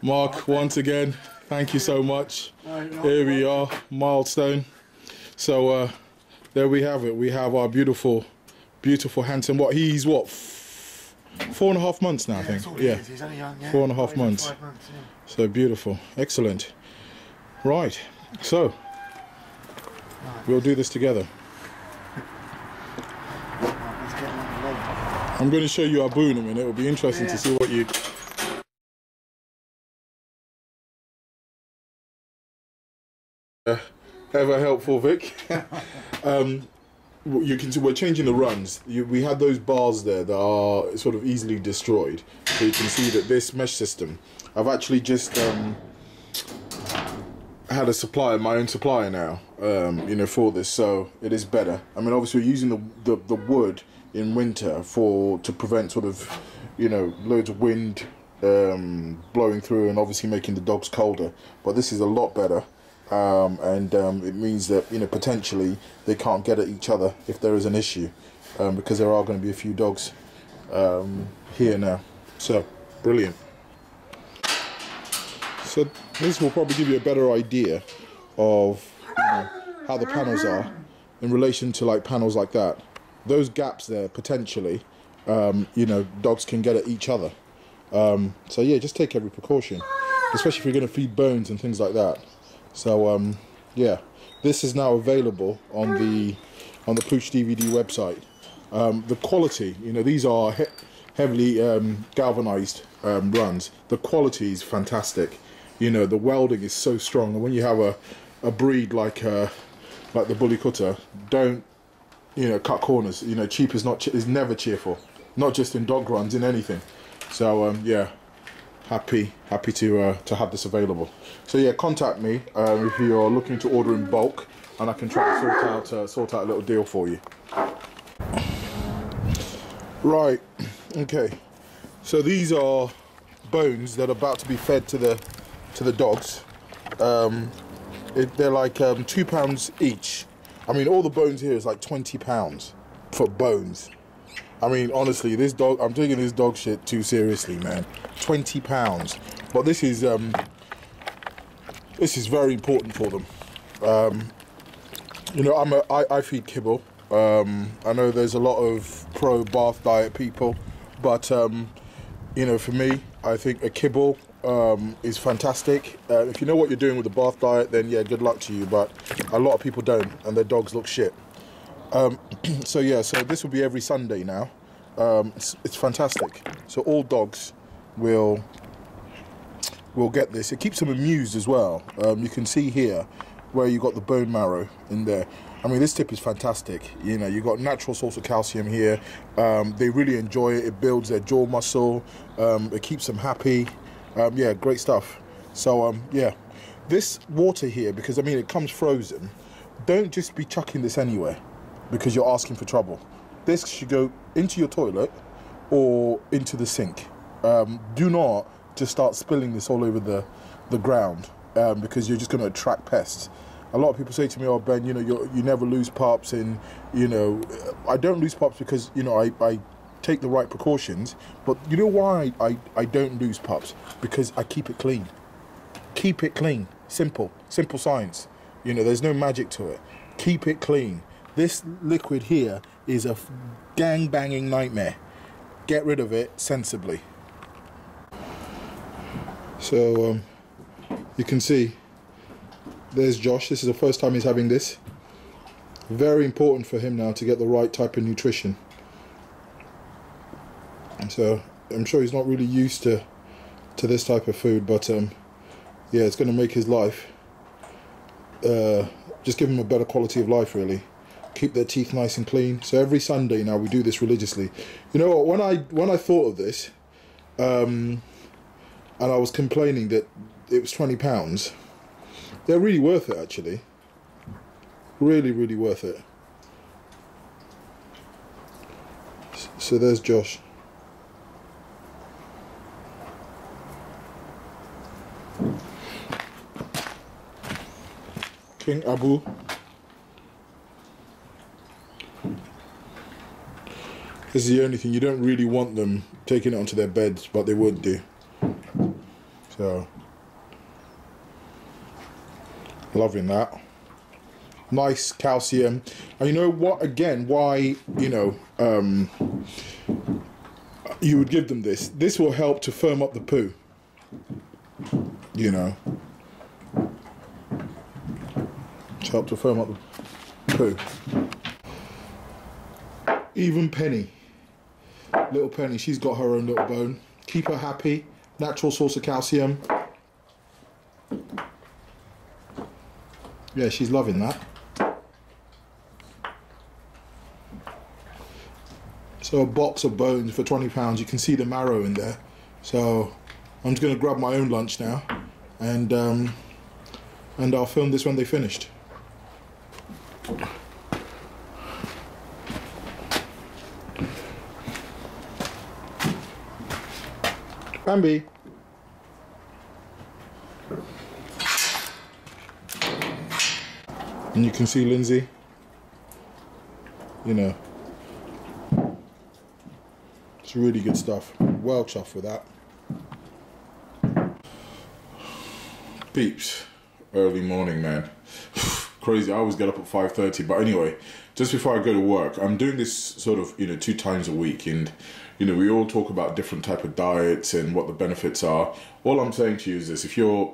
Mark, once again, thank you so much. Here we are, milestone. So there we have it. We have our beautiful, handsome. He's what? 4.5 months now, I think. Yeah, he's only young. Yeah. 4.5 months. 5 months. Yeah. So beautiful, excellent. Right. So we'll do this together. I'm going to show you our boo in a minute. It'll be interesting to see what you. Ever helpful, Vic. You can see we're changing the runs. We had those bars there that are sort of easily destroyed. So you can see that this mesh system, I've actually just had a supplier, my own supplier now, for this, so it is better. I mean, obviously we're using the wood in winter to prevent sort of, loads of wind blowing through and obviously making the dogs colder. But this is a lot better. It means that potentially they can't get at each other if there is an issue, because there are going to be a few dogs here now. So brilliant. So this will probably give you a better idea of how the panels are in relation to like panels like that. Those gaps there potentially, dogs can get at each other. So yeah, just take every precaution, especially if you're going to feed bones and things like that. So yeah, this is now available on the POOCHDVD website. The quality, these are heavily galvanized runs. The quality is fantastic. The welding is so strong, and when you have a breed like the bully Kutta, don't cut corners. Cheap is never cheerful, not just in dog runs, in anything. So yeah. Happy to have this available. So yeah, contact me if you're looking to order in bulk, and I can try to sort out a little deal for you. Right, okay. So these are bones that are about to be fed to the dogs. They're like £2 each. I mean, all the bones here is like £20 for bones. I mean, honestly, this dog, I'm taking this dog shit too seriously, man. £20. But this is very important for them. I feed kibble. I know there's a lot of pro bath diet people, but for me, I think a kibble is fantastic. If you know what you're doing with the bath diet, then yeah, good luck to you. But a lot of people don't, and their dogs look shit. So yeah, so this will be every Sunday now. It's fantastic. So all dogs will get this. It keeps them amused as well. You can see here where you got the bone marrow in there. I mean, this tip is fantastic. You got natural source of calcium here. They really enjoy it. It builds their jaw muscle. It keeps them happy. Yeah, great stuff. So yeah, this water here, because I mean it comes frozen. Don't just be chucking this anywhere, because you're asking for trouble. This should go into your toilet or into the sink. Do not just start spilling this all over the ground, because you're just going to attract pests. A lot of people say to me, "Oh Ben, you never lose pups," and I don't lose pups because I take the right precautions. But you know why I don't lose pups? Because I keep it clean. Keep it clean. Simple science. There's no magic to it. Keep it clean. This liquid here is a gang-banging nightmare. Get rid of it sensibly. So you can see there's Josh. This is the first time he's having this. Very important for him now to get the right type of nutrition. And so I'm sure he's not really used to this type of food, but yeah, it's going to make his life, just give him a better quality of life, really. Keep their teeth nice and clean. So every Sunday now we do this religiously. You know what, when I thought of this, and I was complaining that it was £20, they're really worth it, actually. Really, really worth it. So there's Josh. King Abu. This is the only thing, you don't really want them taking it onto their beds, but they would do. So, loving that. Nice calcium. And you know what, again, why, you know, you would give them this. This will help to firm up the poo, you know. To help to firm up the poo. Even Penny, little Penny, she's got her own little bone. Keep her happy. Natural source of calcium. Yeah, she's loving that. So a box of bones for £20. You can see the marrow in there. So I'm just going to grab my own lunch now, and I'll film this when they finished. Bambi. And you can see Lindsay, you know, it's really good stuff. Well chuffed with that. Peeps, early morning, man. Crazy, I always get up at 5:30, but anyway, just before I go to work, I'm doing this sort of, you know, 2 times a week, and, you know, we all talk about different type of diets and what the benefits are. All I'm saying to you is this: if you're,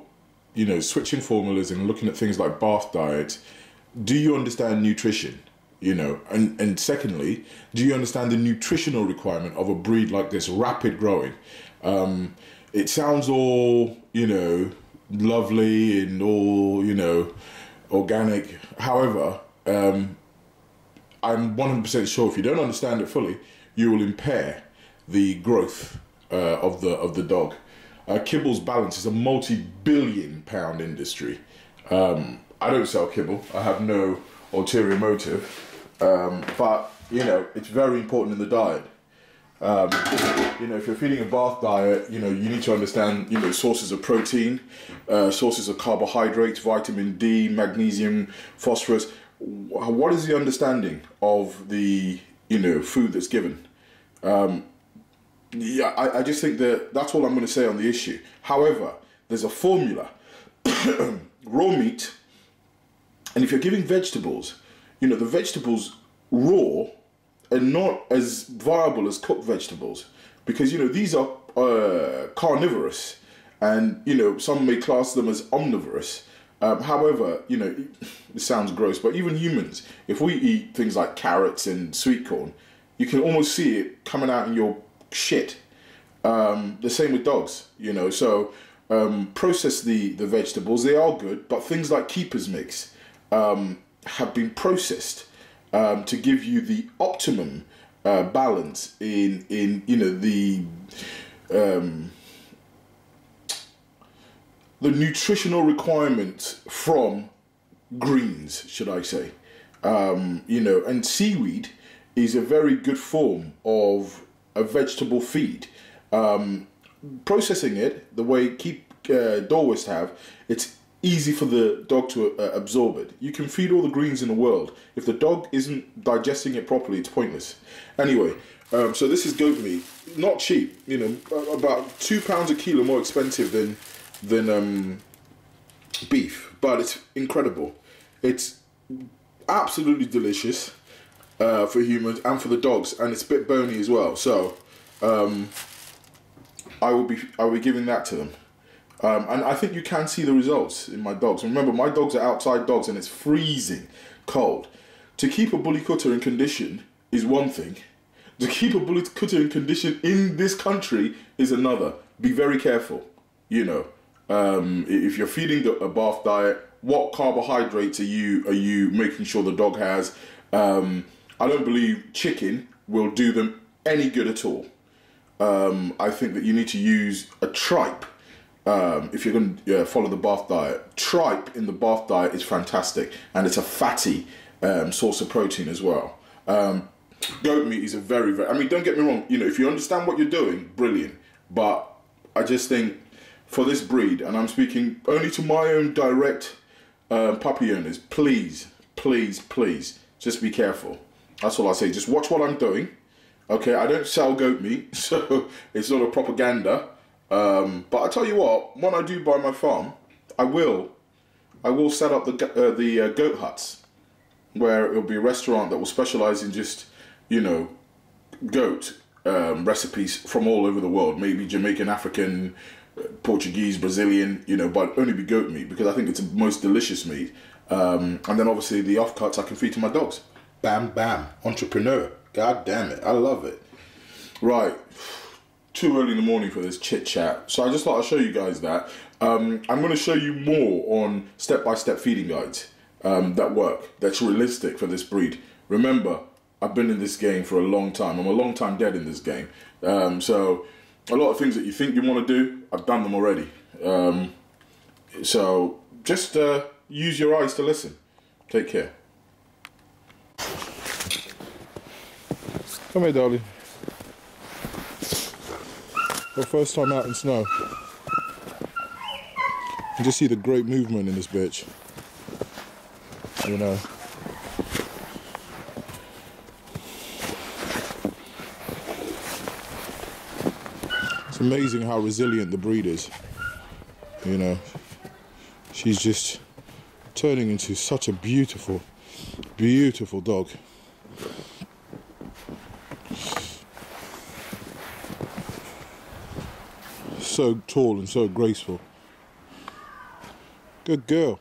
you know, switching formulas and looking at things like bath diet, do you understand nutrition? You know, and secondly, do you understand the nutritional requirement of a breed like this, rapid growing? It sounds all, you know, lovely and all, you know, organic. However, I'm 100% sure if you don't understand it fully, you will impair the growth of the dog. Kibble's Balance is a multi-billion-pound industry. I don't sell kibble. I have no ulterior motive. But, you know, it's very important in the diet. You know, if you're feeding a bath diet, you know, you need to understand, you know, sources of protein, sources of carbohydrates, vitamin D, magnesium, phosphorus. What is the understanding of the, you know, food that's given? Yeah, I just think that that's all I'm going to say on the issue. However, there's a formula. Raw meat, and if you're giving vegetables, you know, the vegetables raw are not as viable as cooked vegetables, because, you know, these are carnivorous, and, you know, some may class them as omnivorous. However, you know, it sounds gross, but even humans, if we eat things like carrots and sweet corn, you can almost see it coming out in your shit. The same with dogs, you know. So process the vegetables. They are good, but things like keeper's mix have been processed to give you the optimum balance in you know, the nutritional requirements from greens, should I say. You know, and seaweed is a very good form of a vegetable feed. Processing it the way Dorwest have, it's easy for the dog to absorb it. You can feed all the greens in the world. If the dog isn't digesting it properly, it's pointless. Anyway, so this is goat meat. Not cheap, you know, about £2 a kilo more expensive than beef, but it's incredible. It's absolutely delicious for humans and for the dogs, and it's a bit bony as well. So I will be giving that to them. And I think you can see the results in my dogs. Remember, my dogs are outside dogs and it's freezing cold. To keep a bully cutter in condition is one thing. To keep a bully cutter in condition in this country is another. Be very careful, you know. If you're feeding a bath diet, what carbohydrates are you making sure the dog has? I don't believe chicken will do them any good at all. I think that you need to use a tripe. If you're going to follow the bath diet, tripe in the bath diet is fantastic, and it's a fatty source of protein as well. Goat meat is a very, I mean, don't get me wrong, you know, if you understand what you're doing, brilliant. But I just think for this breed, and I'm speaking only to my own direct puppy owners, please, please, please, just be careful. That's all I say. Just watch what I'm doing. Okay, I don't sell goat meat, so it's not a propaganda. But I tell you what, when I do buy my farm, I will set up the goat huts, where it will be a restaurant that will specialize in just, you know, goat recipes from all over the world, maybe Jamaican, African, Portuguese, Brazilian, you know, but only be goat meat, because I think it's the most delicious meat. And then obviously the offcuts I can feed to my dogs. Bam, bam, entrepreneur. God damn it, I love it. Right, too early in the morning for this chit chat, so I just thought I'd show you guys that. I'm going to show you more on step-by-step feeding guides that work, that's realistic for this breed. Remember, I've been in this game for a long time. I'm a long time dead in this game. So a lot of things that you think you want to do, I've done them already. So just use your eyes to listen. Take care. Come here, darling. Your first time out in snow. You just see the great movement in this bitch. You know. It's amazing how resilient the breed is. You know. She's just turning into such a beautiful, beautiful dog. So tall and so graceful. Good girl.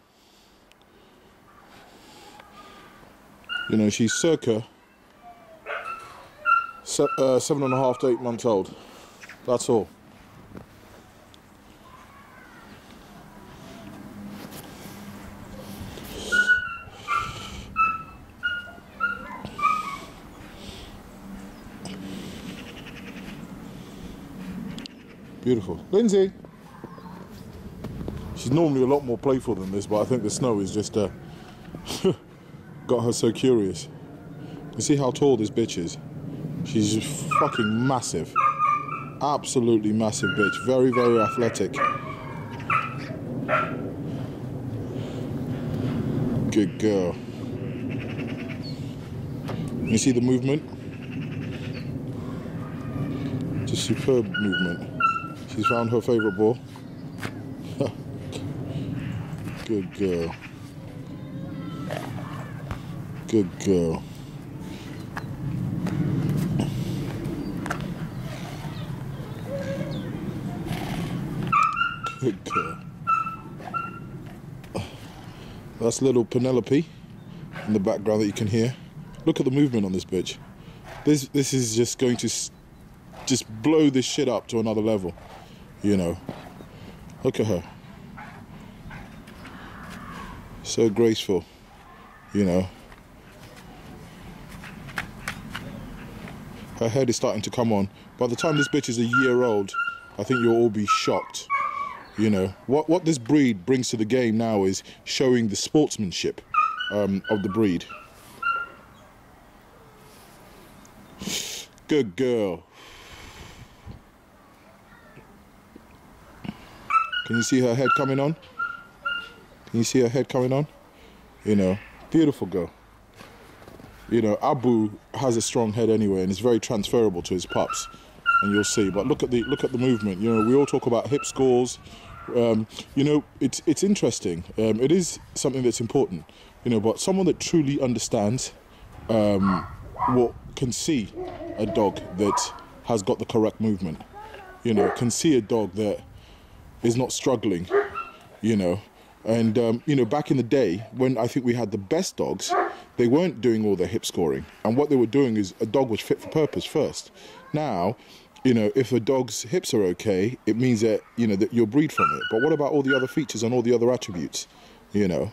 You know, she's circa 7.5 to 8 months old. That's all. Beautiful. Lindsay! She's normally a lot more playful than this, but I think the snow is just got her so curious. You see how tall this bitch is? She's just fucking massive. Absolutely massive bitch. Very, very athletic. Good girl. You see the movement? Just superb movement. She's found her favourite ball. Good girl. Good girl. Good girl. That's little Penelope in the background that you can hear. Look at the movement on this bitch. This is just going to just blow this shit up to another level. You know, look at her. So graceful, you know. Her head is starting to come on. By the time this bitch is a year old, I think you'll all be shocked. You know, what this breed brings to the game now is showing the sportsmanship of the breed. Good girl. Can you see her head coming on? Can you see her head coming on? You know, beautiful girl. You know, Abu has a strong head anyway, and it's very transferable to his pups, and you'll see. But look at the movement. You know, we all talk about hip scores. You know, it's interesting. It is something that's important. You know, but someone that truly understands what can see a dog that has got the correct movement. You know, can see a dog that is not struggling, you know. And, you know, back in the day, when I think we had the best dogs, they weren't doing all their hip scoring. And what they were doing is a dog was fit for purpose first. Now, you know, if a dog's hips are okay, it means that, you know, that you'll breed from it. But what about all the other features and all the other attributes, you know?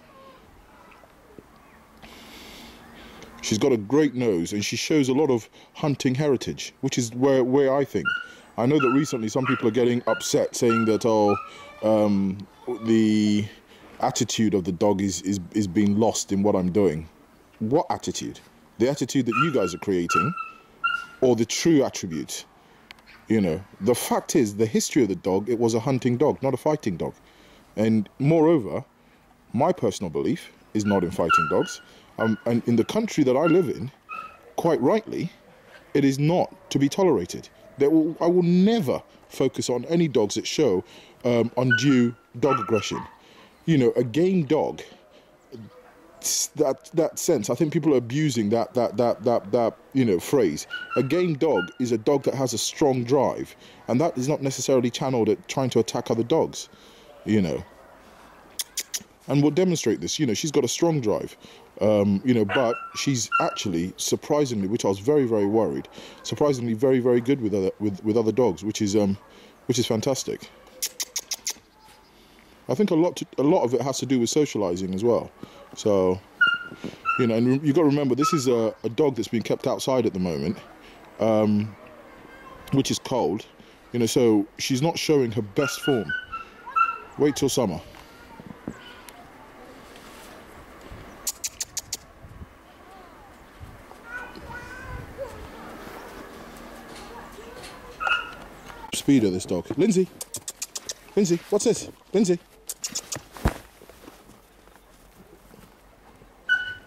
She's got a great nose, and she shows a lot of hunting heritage, which is where I think. I know that recently some people are getting upset, saying that, oh, the attitude of the dog is being lost in what I'm doing. What attitude? The attitude that you guys are creating, or the true attributes? You know, the fact is, the history of the dog, it was a hunting dog, not a fighting dog. And moreover, my personal belief is not in fighting dogs. And in the country that I live in, quite rightly, it is not to be tolerated. I will never focus on any dogs that show undue dog aggression. You know, a game dog, that sense, I think people are abusing that you know, phrase. A game dog is a dog that has a strong drive, and that is not necessarily channeled at trying to attack other dogs, you know. And we'll demonstrate this. You know, she's got a strong drive, you know, but she's actually surprisingly, which I was very, very worried, surprisingly very, very good with other dogs, which is fantastic. I think a lot of it has to do with socializing as well. So, you know, and you've got to remember, this is a dog that's being kept outside at the moment, which is cold, you know, so she's not showing her best form. Wait till summer. Speed of this dog. Lindsay, what's this? Lindsay.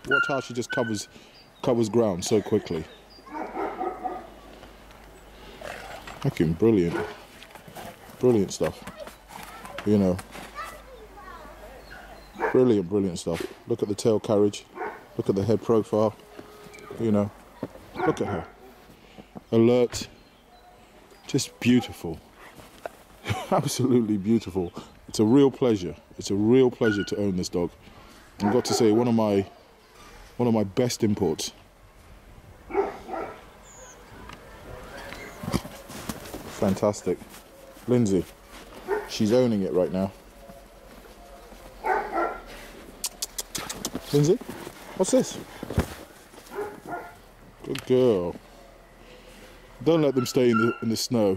Watch how she just covers ground so quickly. Fucking brilliant. Brilliant stuff. You know. Brilliant stuff. Look at the tail carriage. Look at the head profile. You know. Look at her. Alert. Just beautiful. Absolutely beautiful. It's a real pleasure. It's a real pleasure to own this dog. I've got to say, one of my best imports. Fantastic. Lindsay, she's owning it right now. Lindsay, what's this? Good girl. Don't let them stay in the snow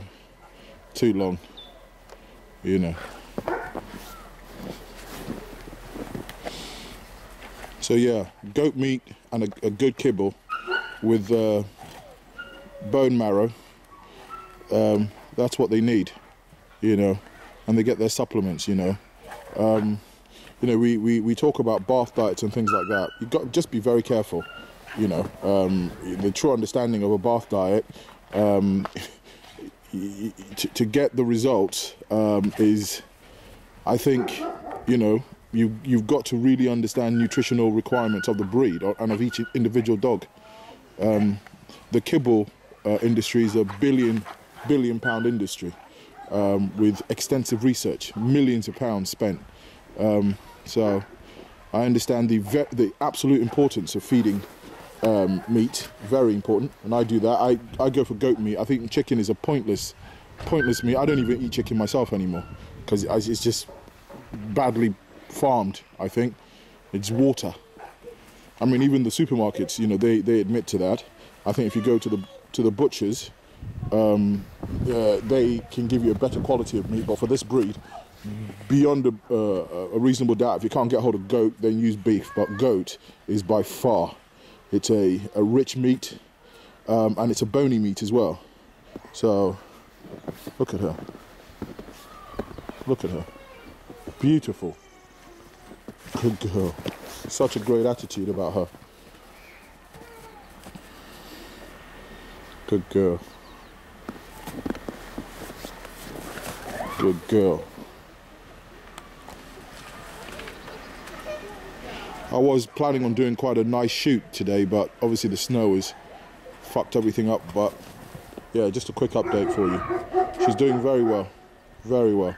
too long, you know. So yeah, goat meat and a good kibble with bone marrow. That's what they need, you know, and they get their supplements, you know. You know, we talk about bath diets and things like that. You've got to just be very careful, you know. The true understanding of a bath diet, to get the results, is, I think, you know, you've got to really understand nutritional requirements of the breed and of each individual dog. The kibble industry is a billion pound industry, with extensive research, millions of pounds spent. So I understand the absolute importance of feeding meat, very important, and I do that. I go for goat meat. I think chicken is a pointless meat. I don't even eat chicken myself anymore because it's just badly farmed. I think it's water. I mean, even the supermarkets, you know, they admit to that. I think if you go to the butchers, they can give you a better quality of meat, but for this breed, beyond a reasonable doubt, if you can't get hold of goat, then use beef. But goat is by far, it's a rich meat, and it's a bony meat as well. So look at her. Look at her. Beautiful. Good girl. Such a great attitude about her. Good girl. Good girl. I was planning on doing quite a nice shoot today, but obviously the snow has fucked everything up. But yeah, just a quick update for you. She's doing very well. Very well.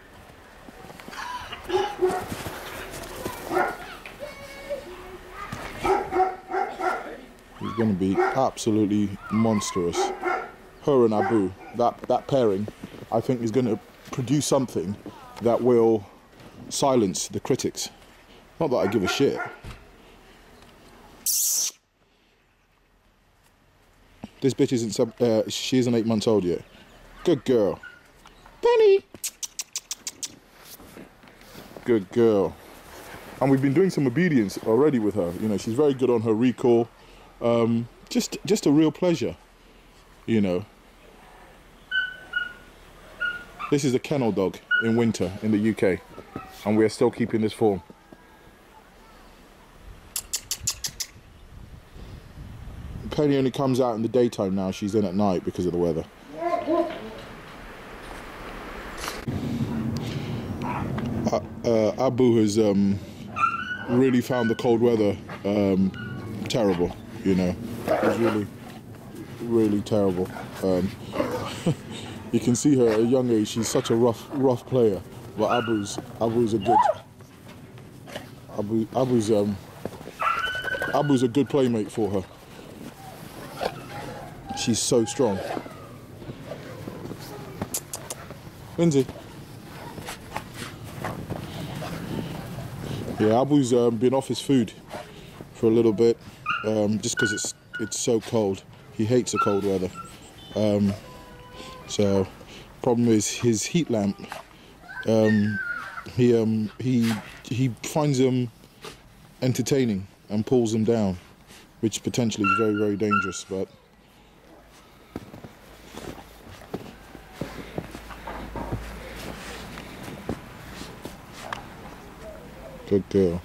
She's going to be absolutely monstrous. Her and Abu, that pairing, I think is going to produce something that will silence the critics. Not that I give a shit. This bitch isn't she isn't 8 months old yet. Good girl. Penny. Good girl. And we've been doing some obedience already with her. You know, she's very good on her recall. Just a real pleasure, you know. This is a kennel dog in winter in the UK, and we're still keeping this form. Penny only comes out in the daytime now. She's in at night because of the weather. Abu has really found the cold weather terrible. You know, it's really, really terrible. You can see her at a young age. She's such a rough player. But Abu's a good. Abu's a good playmate for her. She's so strong. Lindsay. Yeah, Abu's been off his food for a little bit, just because it's so cold. He hates the cold weather. So, problem is his heat lamp. He finds them entertaining and pulls them down, which potentially is very, very dangerous. But good girl.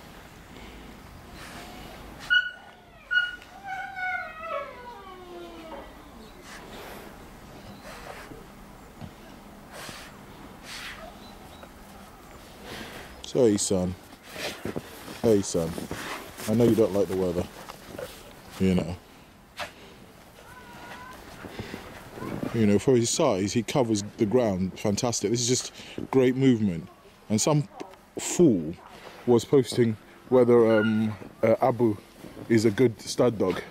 So, hey son, I know you don't like the weather, you know. For his size, he covers the ground fantastic. This is just great movement. And some fool was posting whether Abu is a good stud dog.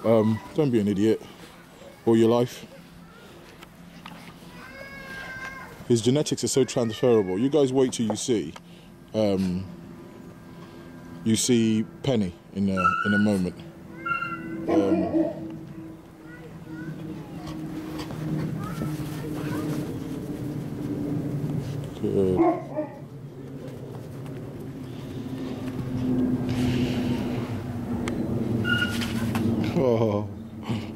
Don't be an idiot all your life. His genetics are so transferable. You guys wait till you see. You see Penny in a moment. Good. Oh,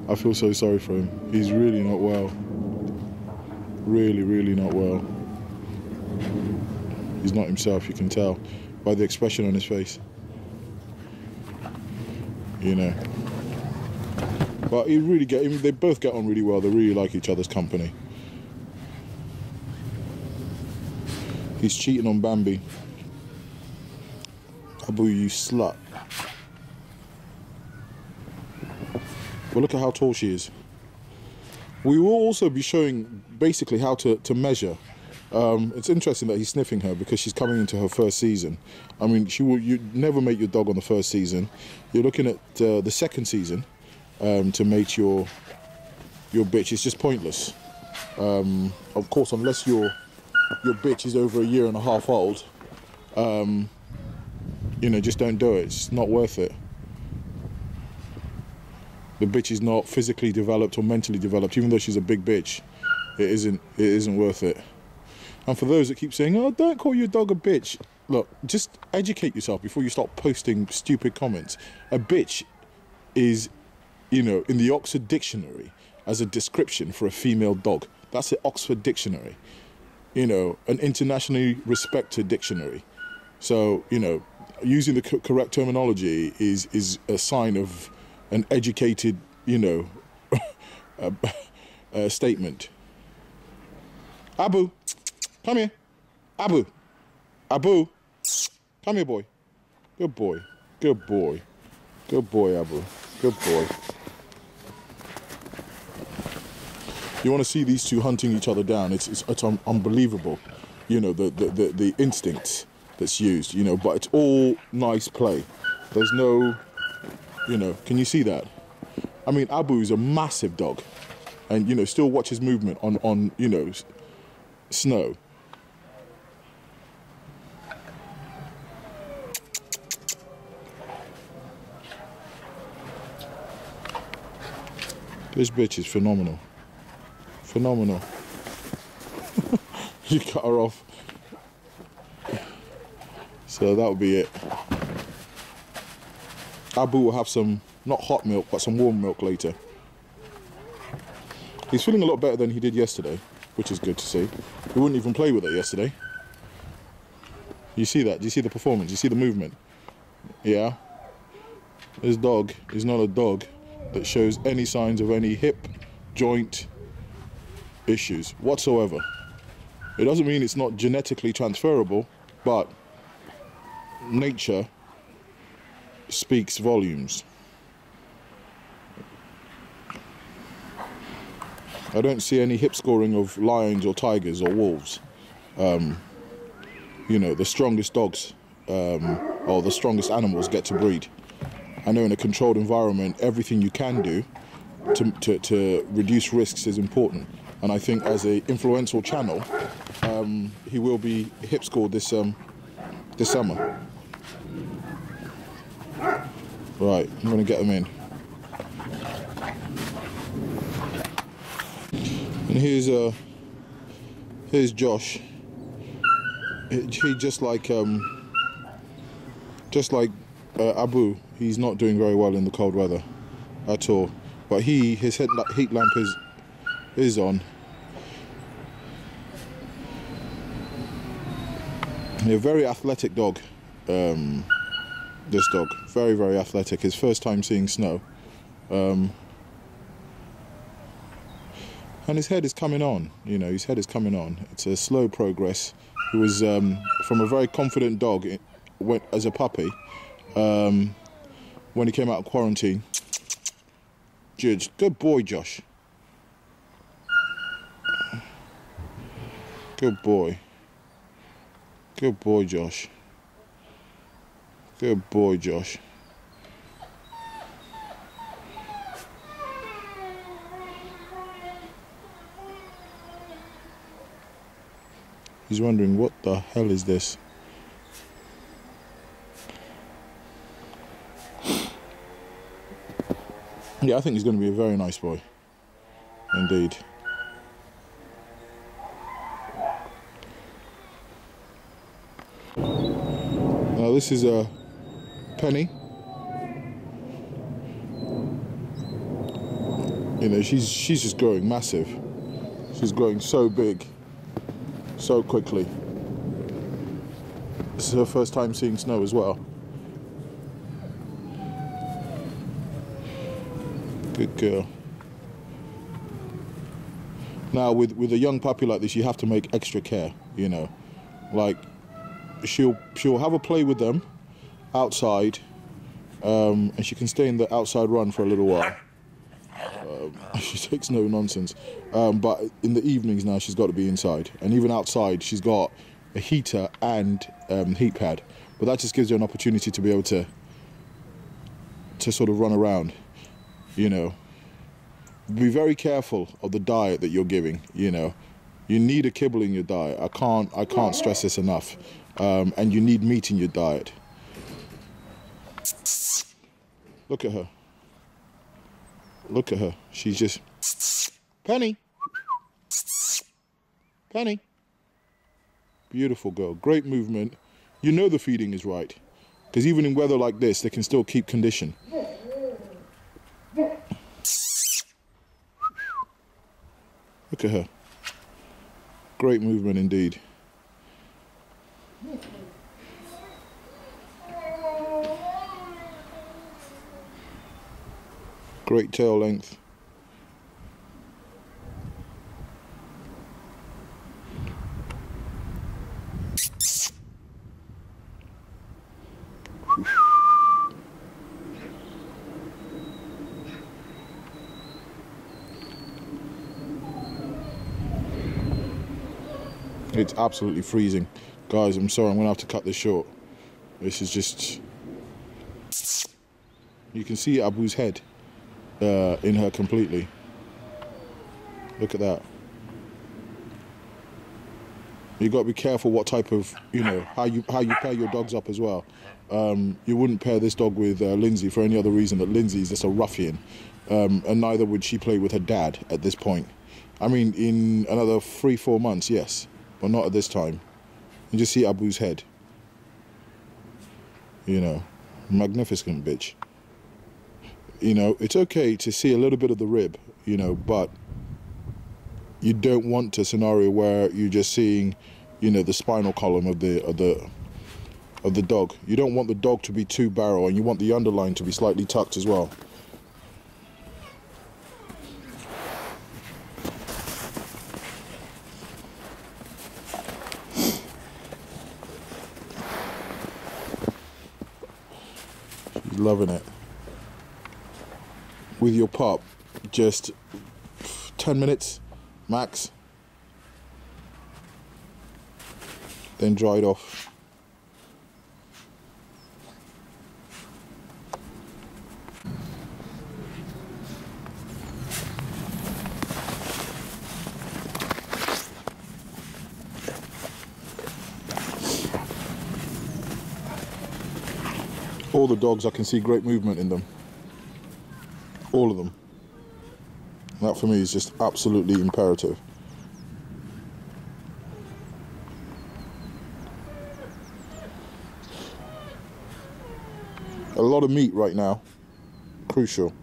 I feel so sorry for him. He's really not well. Really, really not well. He's not himself, you can tell by the expression on his face. You know. But they both get on really well. They really like each other's company. He's cheating on Bambi. Abu, you slut. Well, look at how tall she is. We will also be showing basically how to measure. It's interesting that he's sniffing her because she's coming into her first season. I mean, you never mate your dog on the first season. You're looking at the second season to mate your bitch. It's just pointless. Of course, unless your bitch is over 1.5 years old, just don't do it. It's not worth it. The bitch is not physically developed or mentally developed, even though she's a big bitch. It isn't worth it. And for those that keep saying, "Oh, don't call your dog a bitch," look, just educate yourself before you start posting stupid comments. A bitch is, in the Oxford Dictionary as a description for a female dog. That's the Oxford Dictionary. An internationally respected dictionary. So, using the correct terminology is a sign of an educated, statement. Abu, come here. Abu, come here, boy. Good boy. Good boy. Good boy, Abu. Good boy. You want to see these two hunting each other down? It's unbelievable. The instinct that's used. But it's all nice play. There's no. Can you see that? I mean, Abu is a massive dog, and still watch his movement on snow. This bitch is phenomenal. Phenomenal. You cut her off. So that'll be it. Abu will have some, not hot milk, but some warm milk later. He's feeling a lot better than he did yesterday, which is good to see. He wouldn't even play with it yesterday. You see that? Do you see the performance? You see the movement? Yeah. This dog is not a dog that shows any signs of any hip, joint issues whatsoever. It doesn't mean it's not genetically transferable, but nature speaks volumes. I don't see any hip scoring of lions or tigers or wolves. You know, the strongest dogs or the strongest animals get to breed. I know in a controlled environment, everything you can do to reduce risks is important. And I think as an influential channel, he will be hip scored this summer. Right, I'm going to get him in. And here's Josh. He just like Abu, he's not doing very well in the cold weather at all. But his heat lamp is on. A very athletic dog. This dog, very, very athletic. His first time seeing snow. And his head is coming on, you know, his head is coming on. It's a slow progress. He was from a very confident dog as a puppy. When he came out of quarantine. Good boy, Josh. Good boy. Good boy, Josh. Good boy, Josh. He's wondering, what the hell is this? Yeah, I think he's going to be a very nice boy. Indeed. Now this is a Penny. You know, she's just growing massive. She's growing so big, so quickly. This is her first time seeing snow as well. Good girl. Now with a young puppy like this, you have to make extra care, you know. Like she'll have a play with them outside, and she can stay in the outside run for a little while. She takes no nonsense. But in the evenings now she's got to be inside, and even outside she's got a heater and heat pad. But that just gives her an opportunity to be able to sort of run around. You know, be very careful of the diet that you're giving. You know, you need a kibble in your diet. I can't stress this enough. And you need meat in your diet. Look at her. Look at her. She's just Penny. Penny. Beautiful girl. Great movement. You know the feeding is right, because even in weather like this, they can still keep condition. Look at her. Great movement indeed. Great tail length. It's absolutely freezing. Guys, I'm sorry, I'm going to have to cut this short. This is just... You can see Abu's head in her completely. Look at that. You've got to be careful what type of, you know, how you pair your dogs up as well. You wouldn't pair this dog with Lindsay for any other reason that Lindsay's just a ruffian. And neither would she play with her dad at this point. I mean, in another 3-4 months, yes. But not at this time. You just see Abu's head. You know, magnificent bitch. You know, it's okay to see a little bit of the rib, you know, but you don't want a scenario where you're just seeing, you know, the spinal column of the dog. You don't want the dog to be too barrel, and you want the underline to be slightly tucked as well. Loving it. With your pup, just 10 minutes max, then dry it off. All the dogs, I can see great movement in them. All of them. That for me is just absolutely imperative. A lot of meat right now. Crucial.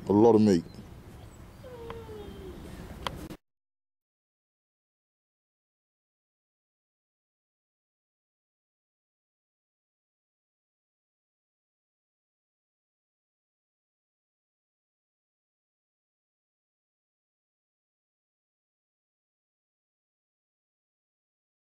A lot of meat.